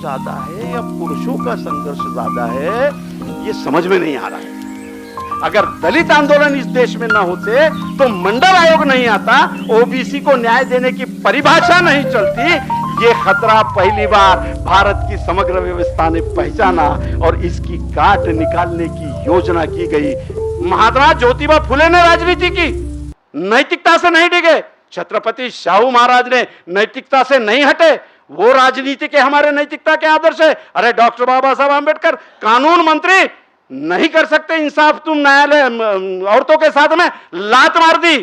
ज्यादा है या पुरुषों का संघर्ष ज्यादा है, ये समझ में नहीं आ रहा है। अगर दलित आंदोलन इस देश में ना होते तो मंडल आयोग नहीं आता, ओबीसी को न्याय देने की परिभाषा नहीं चलती। ये खतरा पहली बार भारत की समग्र व्यवस्था ने पहचाना और इसकी गांठ निकालने की योजना की गई। महात्मा ज्योतिबा फुले ने राजनीति की, नैतिकता से नहीं डिगे। छत्रपति शाहू महाराज ने नैतिकता से नहीं हटे, वो राजनीति के हमारे नैतिकता के आदर्श है। अरे डॉक्टर बाबा साहब आंबेडकर कानून मंत्री, नहीं कर सकते इंसाफ तुम, न्यायालय औरतों के साथ में लात मार दी।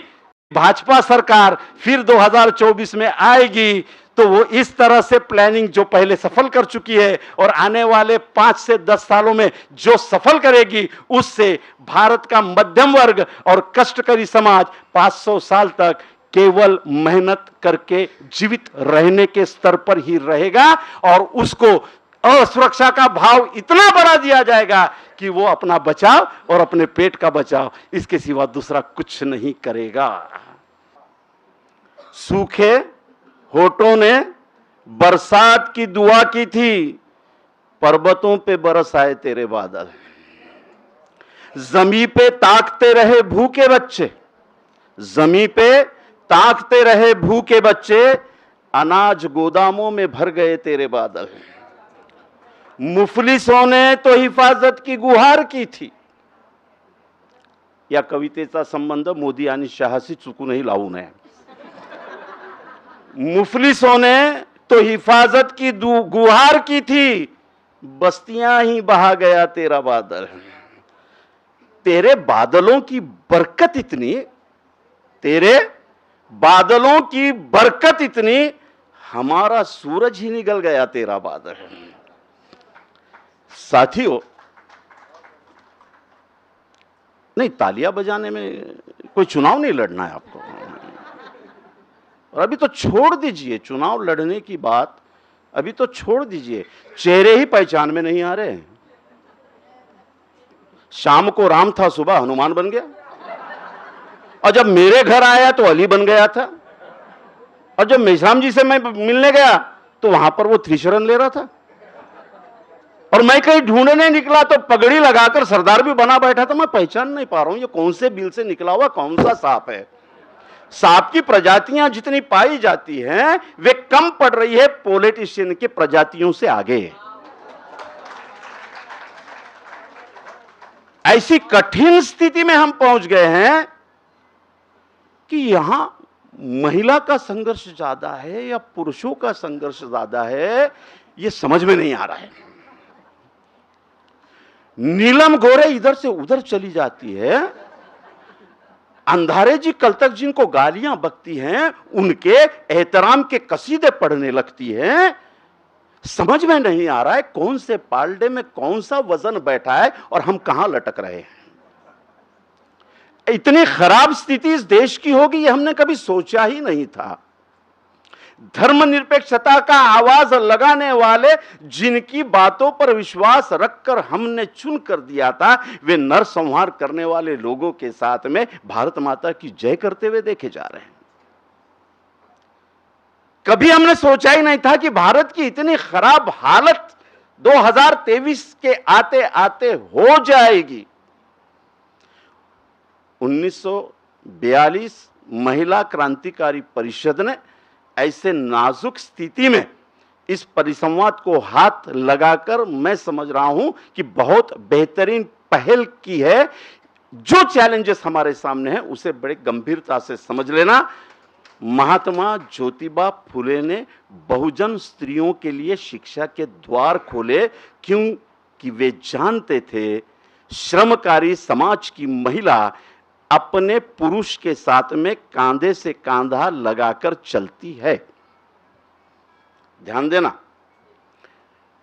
भाजपा सरकार फिर 2024 में आएगी तो वो इस तरह से प्लानिंग जो पहले सफल कर चुकी है और आने वाले 5 से 10 सालों में जो सफल करेगी, उससे भारत का मध्यम वर्ग और कष्टकरी समाज 500 साल तक केवल मेहनत करके जीवित रहने के स्तर पर ही रहेगा और उसको असुरक्षा का भाव इतना बढ़ा दिया जाएगा कि वो अपना बचाव और अपने पेट का बचाव, इसके सिवा दूसरा कुछ नहीं करेगा। सूखे होठों ने बरसात की दुआ की थी, पर्वतों पे बरस आए तेरे बादल। जमीन पे ताकते रहे भूखे बच्चे, जमीन पे ताकते रहे भूखे बच्चे, अनाज गोदामों में भर गए तेरे बादल। मुफलिसों ने तो हिफाजत की गुहार की थी। या कवितेचा संबंध मोदी आणि शहाशी चुकूनही लावू नये। मुफलिसों ने तो हिफाजत की गुहार की थी, बस्तियां ही बहा गया तेरा बादल। तेरे बादलों की बरकत इतनी, तेरे बादलों की बरकत इतनी, हमारा सूरज ही निकल गया तेरा बादल। साथियों, नहीं, तालियां बजाने में कोई चुनाव नहीं लड़ना है आपको। और अभी तो छोड़ दीजिए चुनाव लड़ने की बात, अभी तो छोड़ दीजिए, चेहरे ही पहचान में नहीं आ रहे। शाम को राम था, सुबह हनुमान बन गया, और जब मेरे घर आया तो अली बन गया था, और जब मेश्राम जी से मैं मिलने गया तो वहां पर वो त्रिशरण ले रहा था, और मैं कहीं ढूंढने निकला तो पगड़ी लगाकर सरदार भी बना बैठा था। मैं पहचान नहीं पा रहा हूं ये कौन से बिल से निकला हुआ कौन सा सांप है। सांप की प्रजातियां जितनी पाई जाती हैं वे कम पड़ रही है पॉलिटिशियन की प्रजातियों से आगे। ऐसी कठिन स्थिति में हम पहुंच गए हैं कि यहां महिला का संघर्ष ज्यादा है या पुरुषों का संघर्ष ज्यादा है, यह समझ में नहीं आ रहा है। नीलम गोरे इधर से उधर चली जाती है, अंधारे जी कल तक जिनको गालियां बकती हैं उनके एहतराम के कसीदे पढ़ने लगती हैं। समझ में नहीं आ रहा है कौन से पालडे में कौन सा वजन बैठा है और हम कहां लटक रहे हैं। इतनी खराब स्थिति इस देश की होगी ये हमने कभी सोचा ही नहीं था। धर्मनिरपेक्षता का आवाज लगाने वाले, जिनकी बातों पर विश्वास रखकर हमने चुन कर दिया था, वे नरसंहार करने वाले लोगों के साथ में भारत माता की जय करते हुए देखे जा रहे हैं। कभी हमने सोचा ही नहीं था कि भारत की इतनी खराब हालत 2023 के आते आते हो जाएगी। 1942 महिला क्रांतिकारी परिषद ने ऐसे नाजुक स्थिति में इस परिसंवाद को हाथ लगाकर मैं समझ रहा हूं कि बहुत बेहतरीन पहल की है। जो चैलेंजेस हमारे सामने हैं उसे बड़े गंभीरता से समझ लेना। महात्मा ज्योतिबा फुले ने बहुजन स्त्रियों के लिए शिक्षा के द्वार खोले, क्योंकि वे जानते थे श्रमकारी समाज की महिला अपने पुरुष के साथ में कांधे से कांधा लगाकर चलती है। ध्यान देना,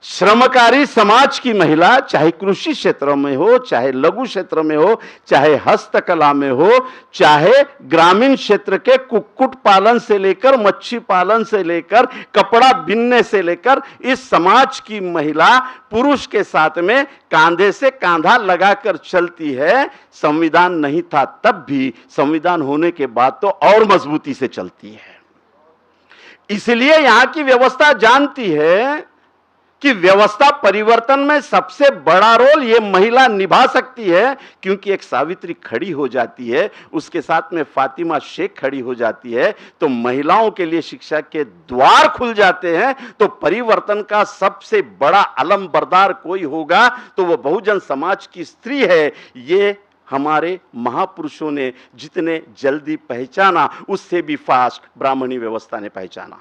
श्रमकारी समाज की महिला, चाहे कृषि क्षेत्र में हो, चाहे लघु क्षेत्र में हो, चाहे हस्तकला में हो, चाहे ग्रामीण क्षेत्र के कुक्कुट पालन से लेकर मच्छी पालन से लेकर कपड़ा बिनने से लेकर, इस समाज की महिला पुरुष के साथ में कांधे से कांधा लगाकर चलती है। संविधान नहीं था तब भी, संविधान होने के बाद तो और मजबूती से चलती है। इसलिए यहां की व्यवस्था जानती है कि व्यवस्था परिवर्तन में सबसे बड़ा रोल ये महिला निभा सकती है, क्योंकि एक सावित्री खड़ी हो जाती है, उसके साथ में फातिमा शेख खड़ी हो जाती है, तो महिलाओं के लिए शिक्षा के द्वार खुल जाते हैं। तो परिवर्तन का सबसे बड़ा अलमबरदार कोई होगा तो वो बहुजन समाज की स्त्री है। ये हमारे महापुरुषों ने जितने जल्दी पहचाना, उससे भी फास्ट ब्राह्मणी व्यवस्था ने पहचाना।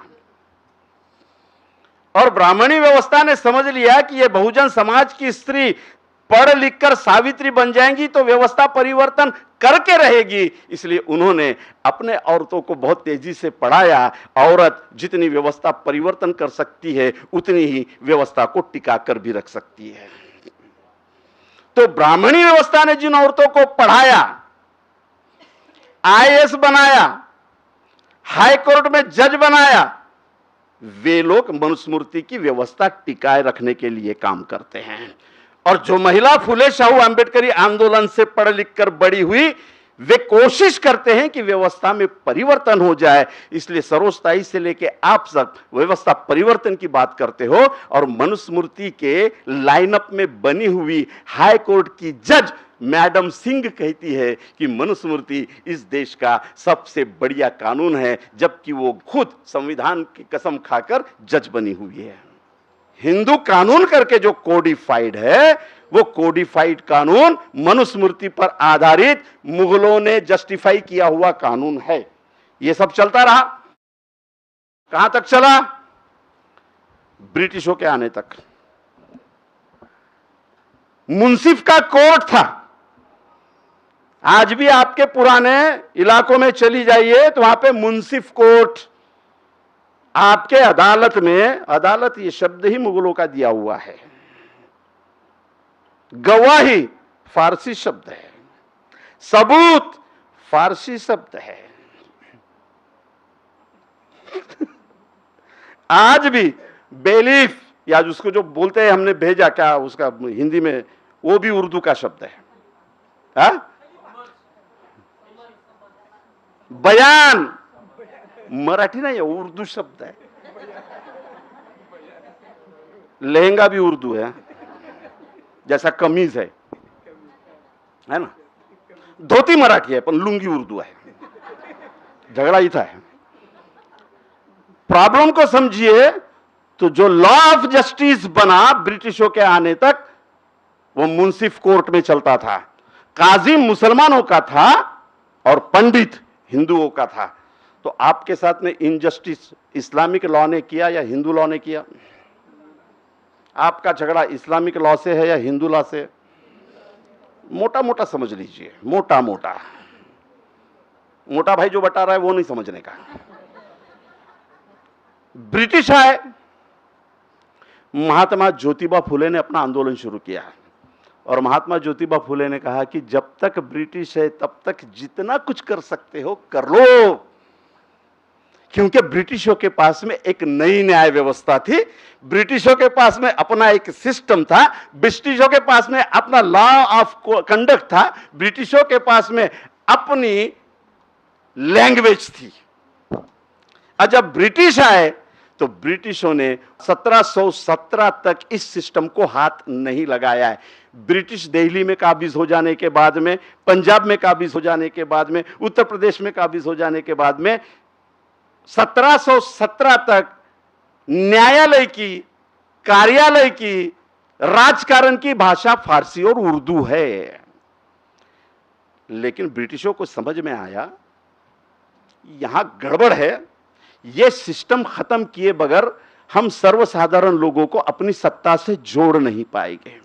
और ब्राह्मणी व्यवस्था ने समझ लिया कि ये बहुजन समाज की स्त्री पढ़ लिखकर सावित्री बन जाएंगी तो व्यवस्था परिवर्तन करके रहेगी। इसलिए उन्होंने अपने औरतों को बहुत तेजी से पढ़ाया। औरत जितनी व्यवस्था परिवर्तन कर सकती है, उतनी ही व्यवस्था को टिका कर भी रख सकती है। तो ब्राह्मणी व्यवस्था ने जिन औरतों को पढ़ाया, आईएएस बनाया, हाई कोर्ट में जज बनाया, वे लोग मनुस्मृति की व्यवस्था टिकाए रखने के लिए काम करते हैं। और जो महिला फुले शाहू आंबेडकरी आंदोलन से पढ़ लिख कर बड़ी हुई, वे कोशिश करते हैं कि व्यवस्था में परिवर्तन हो जाए। इसलिए सरोजताई से लेके आप सब व्यवस्था परिवर्तन की बात करते हो, और मनुस्मृति के लाइनअप में बनी हुई हाई कोर्ट की जज मैडम सिंह कहती है कि मनुस्मृति इस देश का सबसे बढ़िया कानून है, जबकि वो खुद संविधान की कसम खाकर जज बनी हुई है। हिंदू कानून करके जो कोडिफाइड है, वो कोडिफाइड कानून मनुस्मृति पर आधारित मुगलों ने जस्टिफाई किया हुआ कानून है। ये सब चलता रहा, कहां तक चला? ब्रिटिशों के आने तक। मुंसिफ का कोर्ट था। आज भी आपके पुराने इलाकों में चली जाइए तो वहां पे मुंसिफ कोर्ट, आपके अदालत में, अदालत ये शब्द ही मुगलों का दिया हुआ है। गवाही फारसी शब्द है, सबूत फारसी शब्द है। आज भी बेलीफ, या उसको जो बोलते हैं हमने भेजा, क्या उसका हिंदी में, वो भी उर्दू का शब्द है। हा? बयान मराठी नहीं है, उर्दू शब्द है। लहंगा भी उर्दू है, जैसा कमीज है ना। धोती मराठी है, पण लुंगी उर्दू है। झगड़ा ही था। प्रॉब्लम को समझिए तो जो लॉ ऑफ जस्टिस बना ब्रिटिशों के आने तक, वो मुंसिफ कोर्ट में चलता था। काजी मुसलमानों का था और पंडित हिंदुओं का था। तो आपके साथ में इनजस्टिस इस्लामिक लॉ ने किया या हिंदू लॉ ने किया? आपका झगड़ा इस्लामिक लॉ से है या हिंदू लॉ से? मोटा मोटा समझ लीजिए, मोटा मोटा। मोटा भाई जो बता रहा है वो नहीं समझने का। ब्रिटिश आए, महात्मा ज्योतिबा फुले ने अपना आंदोलन शुरू किया, और महात्मा ज्योतिबा फुले ने कहा कि जब तक ब्रिटिश है तब तक जितना कुछ कर सकते हो कर लो, क्योंकि ब्रिटिशों के पास में एक नई न्याय व्यवस्था थी, ब्रिटिशों के पास में अपना एक सिस्टम था, ब्रिटिशों के पास में अपना लॉ ऑफ कंडक्ट था, ब्रिटिशों के पास में अपनी लैंग्वेज थी। और जब ब्रिटिश आए तो ब्रिटिशों ने 1717 तक इस सिस्टम को हाथ नहीं लगाया है। ब्रिटिश दिल्ली में काबिज हो जाने के बाद में, पंजाब में काबिज हो जाने के बाद में, उत्तर प्रदेश में काबिज हो जाने के बाद में 1717 तक न्यायालय की, कार्यालय की, राजकारण की भाषा फारसी और उर्दू है। लेकिन ब्रिटिशों को समझ में आया यहां गड़बड़ है, यह सिस्टम खत्म किए बगैर हम सर्वसाधारण लोगों को अपनी सत्ता से जोड़ नहीं पाएंगे।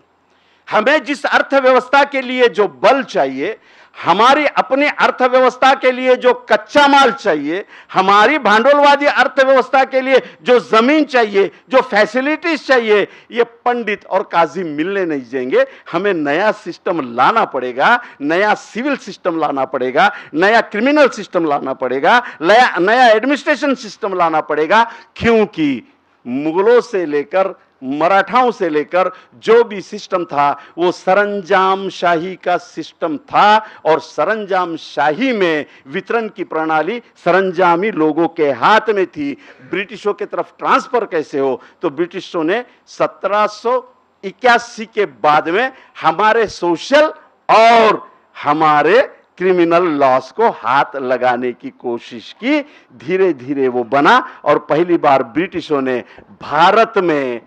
हमें जिस अर्थव्यवस्था के लिए जो बल चाहिए, हमारी अपनी अर्थव्यवस्था के लिए जो कच्चा माल चाहिए, हमारी भांडवलवादी अर्थव्यवस्था के लिए जो जमीन चाहिए, जो फैसिलिटीज चाहिए, ये पंडित और काजी मिलने नहीं देंगे। हमें नया सिस्टम लाना पड़ेगा, नया सिविल सिस्टम लाना पड़ेगा, नया क्रिमिनल सिस्टम लाना पड़ेगा, नया एडमिनिस्ट्रेशन सिस्टम लाना पड़ेगा, क्योंकि मुगलों से लेकर मराठाओं से लेकर जो भी सिस्टम था वो सरंजाम शाही का सिस्टम था, और सरंजाम शाही में वितरण की प्रणाली सरंजामी लोगों के हाथ में थी। ब्रिटिशों के तरफ ट्रांसफर कैसे हो, तो ब्रिटिशों ने 1781 के बाद में हमारे सोशल और हमारे क्रिमिनल लॉस को हाथ लगाने की कोशिश की। धीरे धीरे वो बना और पहली बार ब्रिटिशों ने भारत में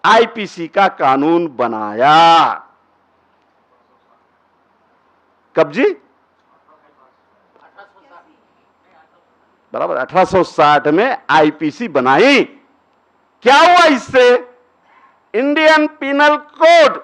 आईपीसी का कानून बनाया। कब जी? बराबर 1860 में आईपीसी बनाई। क्या हुआ इससे? इंडियन पिनल कोड,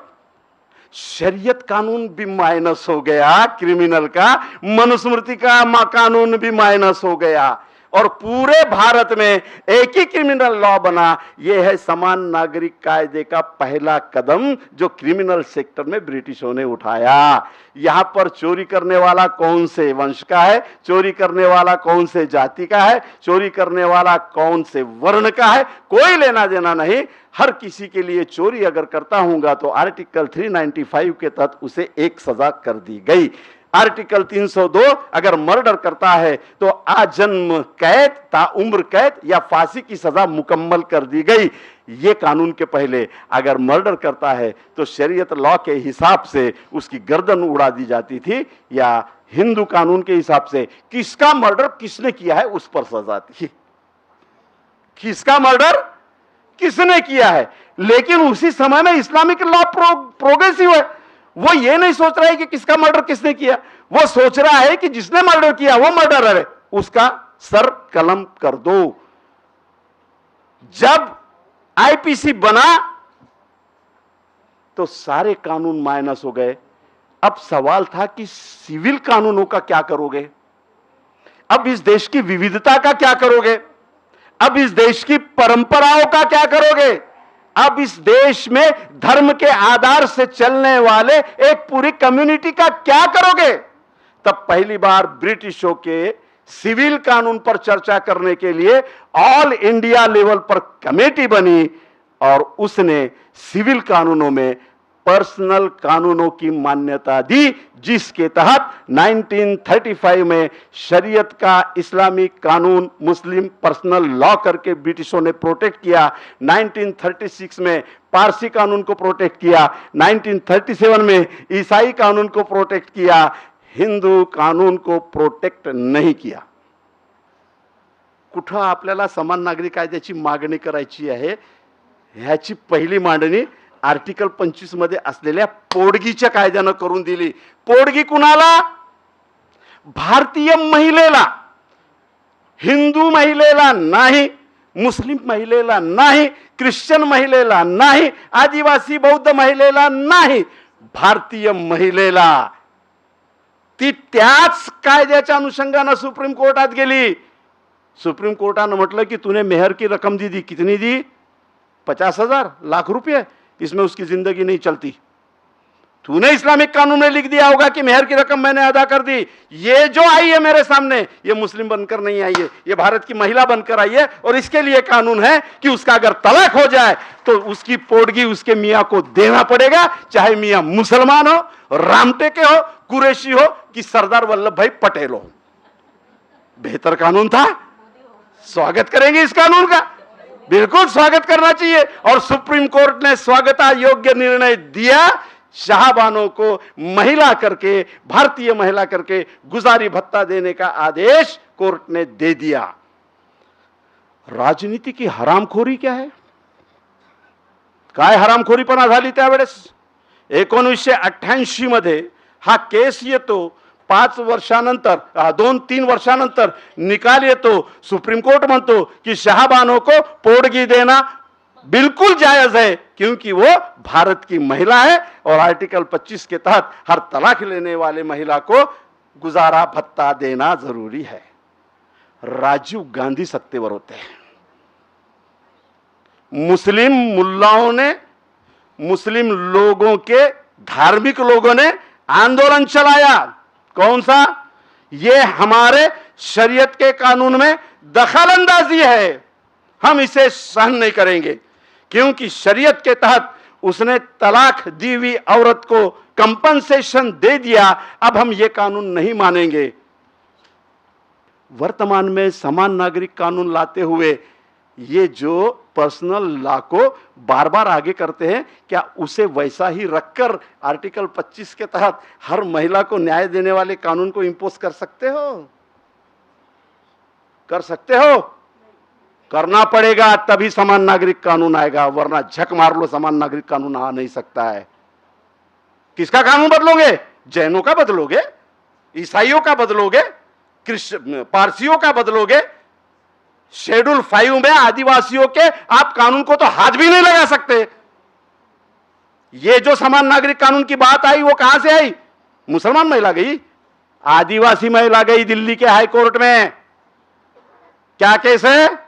शरीयत कानून भी माइनस हो गया, क्रिमिनल का मनुस्मृति का कानून भी माइनस हो गया, और पूरे भारत में एक ही क्रिमिनल लॉ बना। यह है समान नागरिक कायदे का पहला कदम जो क्रिमिनल सेक्टर में ब्रिटिशों ने उठाया। यहां पर चोरी करने वाला कौन से वंश का है, चोरी करने वाला कौन से जाति का है, चोरी करने वाला कौन से वर्ण का है, कोई लेना देना नहीं। हर किसी के लिए चोरी अगर करता हूंगा तो आर्टिकल 395 के तहत उसे एक सजा कर दी गई। आर्टिकल 302 अगर मर्डर करता है तो आजन्म कैद, ताउम्र कैद या फांसी की सजा मुकम्मल कर दी गई। ये कानून के पहले अगर मर्डर करता है तो शरीयत लॉ के हिसाब से उसकी गर्दन उड़ा दी जाती थी, या हिंदू कानून के हिसाब से किसका मर्डर किसने किया है उस पर सजा थी। किसका मर्डर किसने किया है। लेकिन उसी समय में इस्लामिक लॉ प्रोग्रेसिव है। वो ये नहीं सोच रहा है कि किसका मर्डर किसने किया, वो सोच रहा है कि जिसने मर्डर किया वो मर्डरर है, उसका सर कलम कर दो। जब आईपीसी बना तो सारे कानून माइनस हो गए। अब सवाल था कि सिविल कानूनों का क्या करोगे, अब इस देश की विविधता का क्या करोगे, अब इस देश की परंपराओं का क्या करोगे, अब इस देश में धर्म के आधार से चलने वाले एक पूरी कम्युनिटी का क्या करोगे। तब पहली बार ब्रिटिशों के सिविल कानून पर चर्चा करने के लिए ऑल इंडिया लेवल पर कमेटी बनी, और उसने सिविल कानूनों में पर्सनल कानूनों की मान्यता दी, जिसके तहत 1935 में शरीयत का इस्लामिक कानून मुस्लिम पर्सनल लॉ करके ब्रिटिशों ने प्रोटेक्ट किया। 1936 में पारसी कानून को प्रोटेक्ट किया, 1937 में ईसाई कानून को प्रोटेक्ट किया, हिंदू कानून को प्रोटेक्ट नहीं किया। कुठं आपल्याला समान नागरिक कायद्याची मागणी करायची आहे, ह्याची पहिली मांडणी आर्टिकल 25 मध्ये असलेल्या पोडगीच्या कायद्यानं करून दिली। पोडगी कुणाला? भारतीय महिलेला, हिंदू महिलेला नाही, मुस्लिम महिलेला नाही, ख्रिश्चन महिलेला नाही, आदिवासी बौद्ध महिलेला नाही, भारतीय महिलेला। ती त्याच कायद्याच्या अनुषंगाने सुप्रीम कोर्टात गेली। सुप्रीम कोर्टाने म्हटलं की तूने मेहर की रकम दी, कितनी दी? 50,000 लाख रुपए, इसमें उसकी जिंदगी नहीं चलती। तूने इस्लामिक कानून में लिख दिया होगा कि मेहर की रकम मैंने अदा कर दी। ये जो आई है मेरे सामने, ये मुस्लिम बनकर नहीं आई है, ये भारत की महिला बनकर आई है, और इसके लिए कानून है कि उसका अगर तलाक हो जाए तो उसकी पोडगी उसके मियां को देना पड़ेगा, चाहे मियां मुसलमान हो, रामटेके हो, कुरैशी हो कि सरदार वल्लभ भाई पटेल हो। बेहतर कानून था। स्वागत करेंगे इस कानून का, बिल्कुल स्वागत करना चाहिए। और सुप्रीम कोर्ट ने स्वागता योग्य निर्णय दिया। शाहबानों को महिला करके, भारतीय महिला करके गुजारी भत्ता देने का आदेश कोर्ट ने दे दिया। राजनीति की हरामखोरी क्या है? काय हरामखोरीपणा झाली त्यावेळेस? 1988 मध्ये हा केस येतो। 5 वर्षानंतर, 2-3 वर्षानंतर निकाल येतो। सुप्रीम कोर्ट म्हणतो कि शाहबानों को पोडगी देना बिल्कुल जायज है, क्योंकि वो भारत की महिला है, और आर्टिकल 25 के तहत हर तलाक लेने वाले महिला को गुजारा भत्ता देना जरूरी है। राजीव गांधी सत्तेवर होते हैं। मुस्लिम मुल्लाओं ने, मुस्लिम लोगों के, धार्मिक लोगों ने आंदोलन चलाया। कौन सा? ये हमारे शरीयत के कानून में दखलंदाजी है, हम इसे सहन नहीं करेंगे। क्योंकि शरीयत के तहत उसने तलाक दी हुई औरत को कंपनसेशन दे दिया, अब हम ये कानून नहीं मानेंगे। वर्तमान में समान नागरिक कानून लाते हुए ये जो पर्सनल लॉ को बार बार आगे करते हैं, क्या उसे वैसा ही रखकर आर्टिकल 25 के तहत हर महिला को न्याय देने वाले कानून को इंपोज कर सकते हो? कर सकते हो? करना पड़ेगा, तभी समान नागरिक कानून आएगा, वरना झक मार लो समान नागरिक कानून आ नहीं सकता है। किसका कानून बदलोगे? जैनों का बदलोगे, ईसाइयों का बदलोगे, पारसियों का बदलोगे? शेड्यूल 5 में आदिवासियों के आप कानून को तो हाथ भी नहीं लगा सकते। ये जो समान नागरिक कानून की बात आई वो कहां से आई? मुसलमान महिला गई, आदिवासी महिला गई दिल्ली के हाई कोर्ट में। क्या केस है?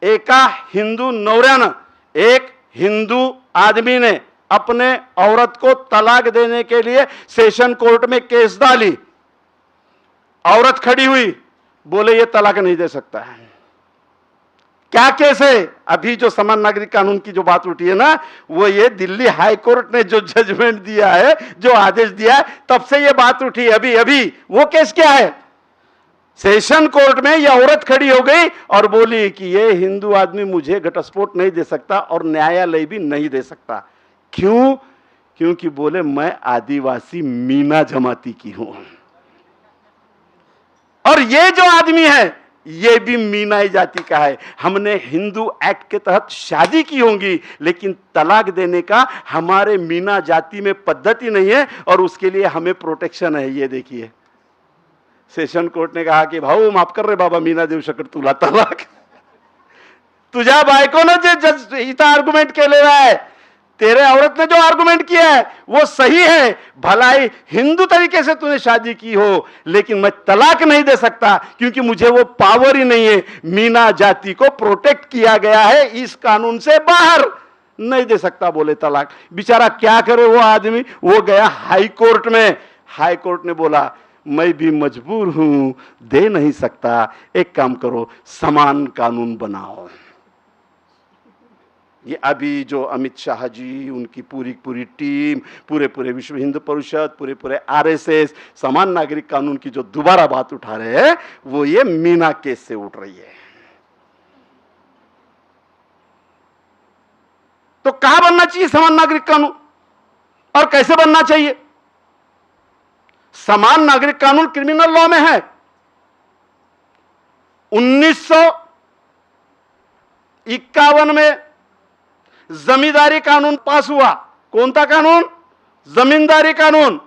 एका हिंदू नवऱ्यानं, एक हिंदू आदमी ने अपने औरत को तलाक देने के लिए सेशन कोर्ट में केस डाली। औरत खड़ी हुई, बोले ये तलाक नहीं दे सकता है। क्या केस है? अभी जो समान नागरिक कानून की जो बात उठी है ना, वो ये दिल्ली हाई कोर्ट ने जो जजमेंट दिया है, जो आदेश दिया है, तब से ये बात उठी। अभी अभी वो केस क्या है? सेशन कोर्ट में ये औरत खड़ी हो गई और बोली कि ये हिंदू आदमी मुझे घटस्फोट नहीं दे सकता और न्यायालय भी नहीं दे सकता। क्यों? क्योंकि बोले मैं आदिवासी मीना जमाती की हूं, और ये जो आदमी है ये भी मीनाई जाति का है। हमने हिंदू एक्ट के तहत शादी की होंगी, लेकिन तलाक देने का हमारे मीना जाति में पद्धति नहीं है, और उसके लिए हमें प्रोटेक्शन है। ये देखिए, सेशन कोर्ट ने कहा की भाऊ माफ कर रे बाबा, मीना देऊ शकत तुला तलाक. तुझ्या बायकोनं जे जज इथं आर्ग्युमेंट केलेलं आहे, तेरे औरत ने जो आर्गुमेंट किया है वो सही है। भलाई हिंदू तरीके से तूने शादी की हो, लेकिन मैं तलाक नहीं दे सकता क्योंकि मुझे वो पावर ही नहीं है। मीना जाति को प्रोटेक्ट किया गया है, इस कानून से बाहर नहीं दे सकता बोले तलाक। बेचारा क्या करे वो आदमी, वो गया हाई कोर्ट में। हाई कोर्ट ने बोला मैं भी मजबूर हूं, दे नहीं सकता, एक काम करो समान कानून बनाओ। ये अभी जो अमित शाह जी, उनकी पूरी टीम, पूरे विश्व हिंदू परिषद, पूरे आरएसएस समान नागरिक कानून की जो दोबारा बात उठा रहे हैं, वो ये मीना केस से उठ रही है। तो कहां बनना चाहिए समान नागरिक कानून और कैसे बनना चाहिए? समान नागरिक कानून क्रिमिनल लॉ में है। 1951 में जमींदारी कानून पास हुआ। कौन सा कानून? जमींदारी कानून।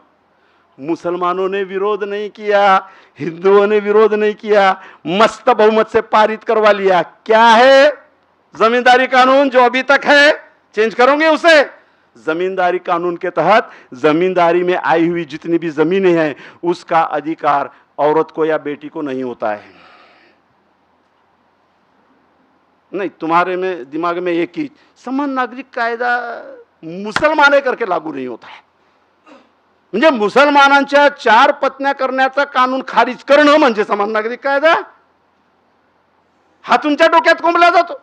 मुसलमानों ने विरोध नहीं किया, हिंदुओं ने विरोध नहीं किया, मस्त बहुमत से पारित करवा लिया। क्या है जमींदारी कानून जो अभी तक है? चेंज करोगे उसे? जमींदारी कानून के तहत जमींदारी में आई हुई जितनी भी जमीनें हैं, उसका अधिकार औरत को या बेटी को नहीं होता है। नहीं, तुम्हारे में दिमाग में एक ही समान नागरिक कायदा मुसलमाने करके लागू नहीं होता है। म्हणजे मुसलमानांच्या 4 पत्न्या करण्याचा कानून खारिज करणं म्हणजे समान नागरिक कायदा? हा तुमच्या डोक्यात कोंबला जातो।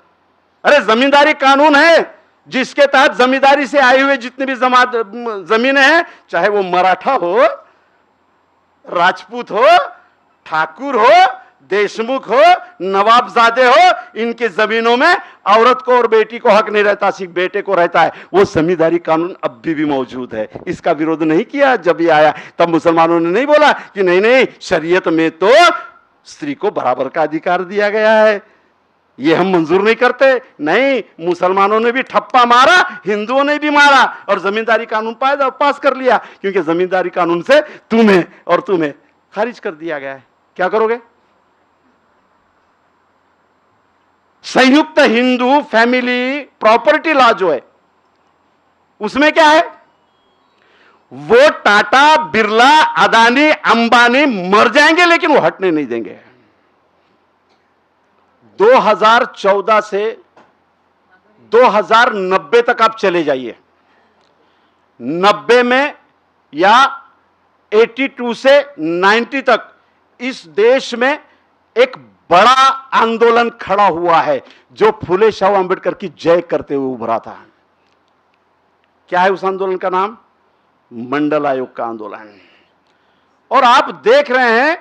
अरे जमींदारी कानून है जिसके तहत जमींदारी से आए हुए जितने भी जमीनें हैं, चाहे वो मराठा हो, राजपूत हो, ठाकुर हो, देशमुख हो, नवाबजादे हो, इनके जमीनों में औरत को और बेटी को हक नहीं रहता, सिर्फ बेटे को रहता है। वो जमींदारी कानून अब भी मौजूद है। इसका विरोध नहीं किया। जब ये आया तब मुसलमानों ने नहीं बोला कि नहीं शरीयत में तो स्त्री को बराबर का अधिकार दिया गया है, ये हम मंजूर नहीं करते। नहीं, मुसलमानों ने भी ठप्पा मारा, हिंदुओं ने भी मारा और जमींदारी कानून पास कर लिया, क्योंकि जमींदारी कानून से तुम्हें और तुम्हें खारिज कर दिया गया है। क्या करोगे? संयुक्त हिंदू फैमिली प्रॉपर्टी लॉ जो है, उसमें क्या है? वो टाटा, बिरला, अदानी, अंबानी मर जाएंगे लेकिन वो हटने नहीं देंगे। 2014 से 2090 तक आप चले जाइए। 90 में या 82 से 90 तक इस देश में एक बड़ा आंदोलन खड़ा हुआ है जो फूले शाहू अंबेडकर की जय करते हुए उभरा था। क्या है उस आंदोलन का नाम? मंडल आयोग का आंदोलन। और आप देख रहे हैं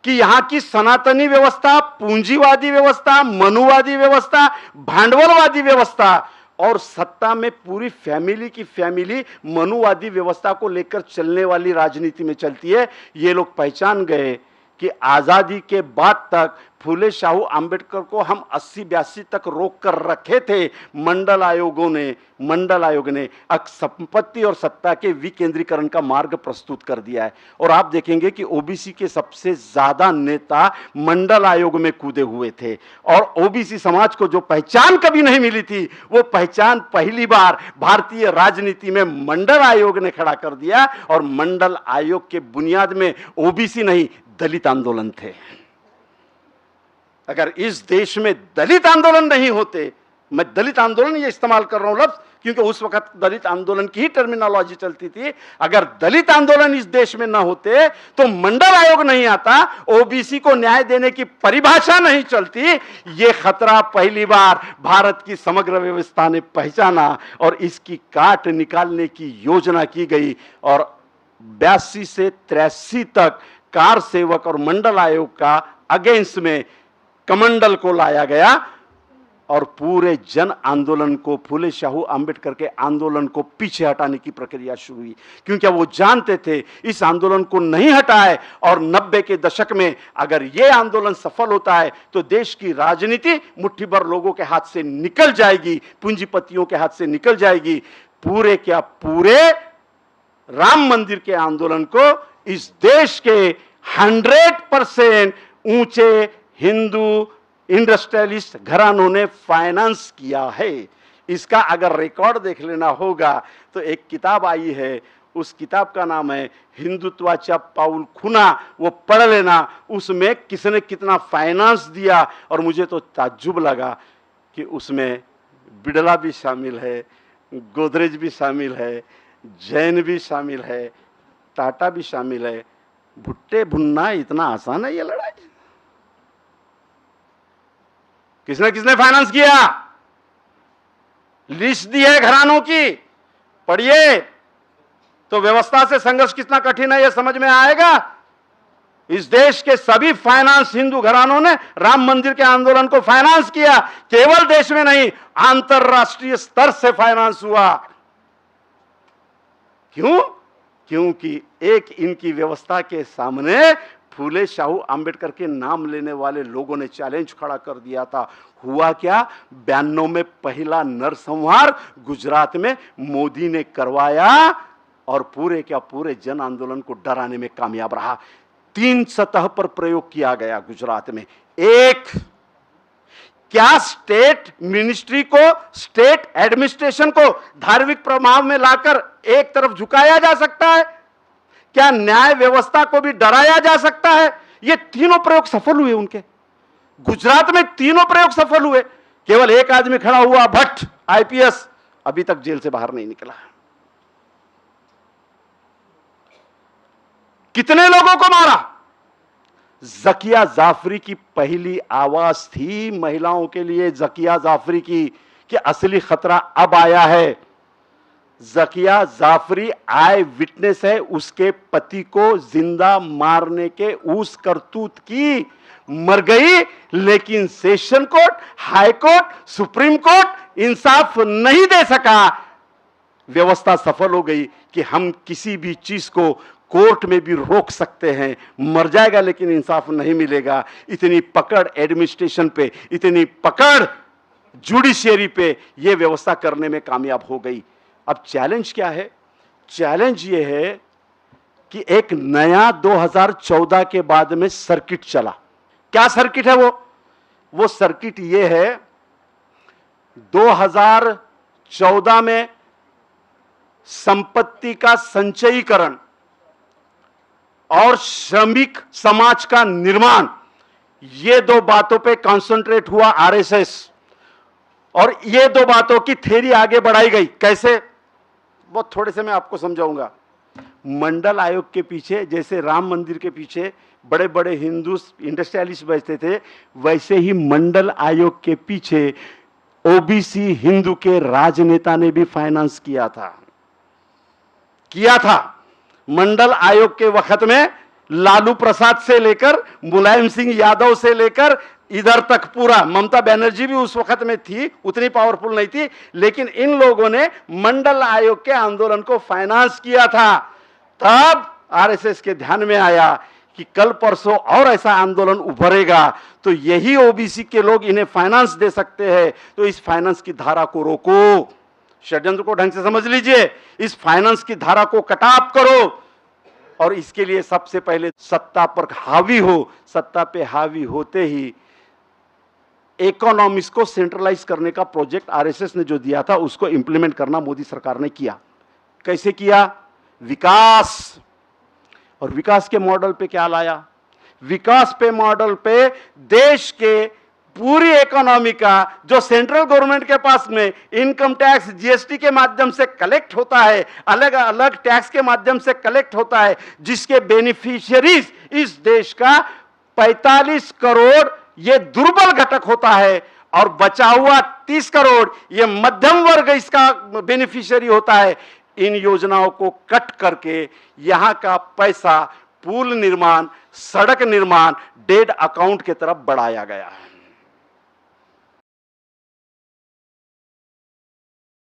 कि यहां की सनातनी व्यवस्था, पूंजीवादी व्यवस्था, मनुवादी व्यवस्था, भांडवलवादी व्यवस्था और सत्ता में पूरी फैमिली की फैमिली मनुवादी व्यवस्था को लेकर चलने वाली राजनीति में चलती है। ये लोग पहचान गए कि आजादी के बाद तक फूले शाहू अंबेडकर को हम 80-82 तक रोक कर रखे थे। मंडल आयोग ने संपत्ति और सत्ता के विकेंद्रीकरण का मार्ग प्रस्तुत कर दिया है। और आप देखेंगे कि ओबीसी के सबसे ज्यादा नेता मंडल आयोग में कूदे हुए थे। और ओबीसी समाज को जो पहचान कभी नहीं मिली थी, वो पहचान पहली बार भारतीय राजनीति में मंडल आयोग ने खड़ा कर दिया। और मंडल आयोग के बुनियाद में ओबीसी नहीं, दलित आंदोलन थे। अगर इस देश में दलित आंदोलन नहीं होते, मैं दलित आंदोलन ये इस्तेमाल कर रहा हूं लफ्ज क्योंकि उस वक्त दलित आंदोलन की ही टर्मिनोलॉजी चलती थी। अगर दलित आंदोलन इस देश में ना होते तो मंडल आयोग नहीं आता, ओबीसी को न्याय देने की परिभाषा नहीं चलती। ये खतरा पहली बार भारत की समग्र व्यवस्था ने पहचाना और इसकी काट निकालने की योजना की गई। और 82 से 83 तक कार सेवक और मंडल आयोग का अगेंस्ट में कमंडल को लाया गया और पूरे जन आंदोलन को, फूले शाहू अंबेडकर के आंदोलन को पीछे हटाने की प्रक्रिया शुरू हुई। क्योंकि वो जानते थे इस आंदोलन को नहीं हटाए और 90 के दशक में अगर ये आंदोलन सफल होता है तो देश की राजनीति मुट्ठी भर लोगों के हाथ से निकल जाएगी, पूंजीपतियों के हाथ से निकल जाएगी। पूरे क्या पूरे राम मंदिर के आंदोलन को इस देश के 100% ऊंचे हिंदू इंडस्ट्रियलिस्ट घरानों ने फाइनेंस किया है। इसका अगर रिकॉर्ड देख लेना होगा तो एक किताब आई है, उस किताब का नाम है हिंदुत्वाचा पाऊल खुना, वो पढ़ लेना। उसमें किसने कितना फाइनेंस दिया और मुझे तो ताज्जुब लगा कि उसमें बिड़ला भी शामिल है, गोदरेज भी शामिल है, जैन भी शामिल है, टाटा भी शामिल है। भुट्टे भुनना इतना आसान है ये लड़ाई? किसने किसने फाइनेंस किया? लिस्ट दी है घरानों की, पढ़िए तो व्यवस्था से संघर्ष कितना कठिन है यह समझ में आएगा। इस देश के सभी फाइनेंस हिंदू घरानों ने राम मंदिर के आंदोलन को फाइनेंस किया। केवल देश में नहीं, अंतरराष्ट्रीय स्तर से फाइनेंस हुआ। क्यों? क्योंकि एक इनकी व्यवस्था के सामने फूले शाहू अंबेडकर के नाम लेने वाले लोगों ने चैलेंज खड़ा कर दिया था। हुआ क्या? 92 में पहला नरसंहार गुजरात में मोदी ने करवाया और पूरे क्या पूरे जन आंदोलन को डराने में कामयाब रहा। 3 सतह पर प्रयोग किया गया गुजरात में। एक, क्या स्टेट मिनिस्ट्री को, स्टेट एडमिनिस्ट्रेशन को धार्मिक प्रभाव में लाकर एक तरफ झुकाया जा सकता है? क्या न्याय व्यवस्था को भी डराया जा सकता है? ये तीनों प्रयोग सफल हुए उनके। गुजरात में तीनों प्रयोग सफल हुए। केवल एक आदमी खड़ा हुआ, भट्ट आईपीएस, अभी तक जेल से बाहर नहीं निकला। कितने लोगों को मारा? जकिया जाफरी की पहली आवाज थी महिलाओं के लिए, जकिया जाफरी की, कि असली खतरा अब आया है। जकिया जाफरी आय विटनेस है उसके पति को जिंदा मारने के उस करतूत की। मर गई, लेकिन session court, high court, supreme court इंसाफ नहीं दे सका। व्यवस्था सफल हो गई कि हम किसी भी चीज को कोर्ट में भी रोक सकते हैं, मर जाएगा लेकिन इंसाफ नहीं मिलेगा। इतनी पकड़ एडमिनिस्ट्रेशन पे, इतनी पकड़ जुडिशियरी पे यह व्यवस्था करने में कामयाब हो गई। अब चैलेंज क्या है? चैलेंज यह है कि एक नया 2014 के बाद में सर्किट चला। क्या सर्किट है वो सर्किट यह है, 2014 में संपत्ति का संचयीकरण और श्रमिक समाज का निर्माण, ये दो बातों पे कंसंट्रेट हुआ आरएसएस। और ये दो बातों की थ्योरी आगे बढ़ाई गई। कैसे? बहुत थोड़े से मैं आपको समझाऊंगा। मंडल आयोग के पीछे, जैसे राम मंदिर के पीछे बड़े बड़े हिंदू इंडस्ट्रियलिस्ट बैठते थे, वैसे ही मंडल आयोग के पीछे ओबीसी हिंदू के राजनेता ने भी फाइनेंस किया था। मंडल आयोग के वक्त में लालू प्रसाद से लेकर मुलायम सिंह यादव से लेकर इधर तक पूरा, ममता बनर्जी भी उस वक्त में थी, उतनी पावरफुल नहीं थी, लेकिन इन लोगों ने मंडल आयोग के आंदोलन को फाइनेंस किया था। तब आरएसएस के ध्यान में आया कि कल परसों और ऐसा आंदोलन उभरेगा तो यही ओबीसी के लोग इन्हें फाइनेंस दे सकते हैं, तो इस फाइनेंस की धारा को रोको, षड्यंत्र को ढंग से समझ लीजिए, इस फाइनेंस की धारा को कटाप करो। और इसके लिए सबसे पहले सत्ता पर हावी हो, सत्ता पे हावी होते ही इकोनॉमिक्स को सेंट्रलाइज करने का प्रोजेक्ट आरएसएस ने जो दिया था उसको इंप्लीमेंट करना मोदी सरकार ने किया। कैसे किया? विकास। और विकास के मॉडल पे क्या लाया? विकास पे मॉडल पे देश के पूरी इकोनॉमी का जो सेंट्रल गवर्नमेंट के पास में इनकम टैक्स जीएसटी के माध्यम से कलेक्ट होता है, अलग अलग टैक्स के माध्यम से कलेक्ट होता है, जिसके बेनिफिशियरीज इस देश का 45 करोड़ ये दुर्बल घटक होता है और बचा हुआ 30 करोड़ ये मध्यम वर्ग इसका बेनिफिशियरी होता है। इन योजनाओं को कट करके यहां का पैसा पुल निर्माण, सड़क निर्माण, डेड अकाउंट की तरफ बढ़ाया गया है।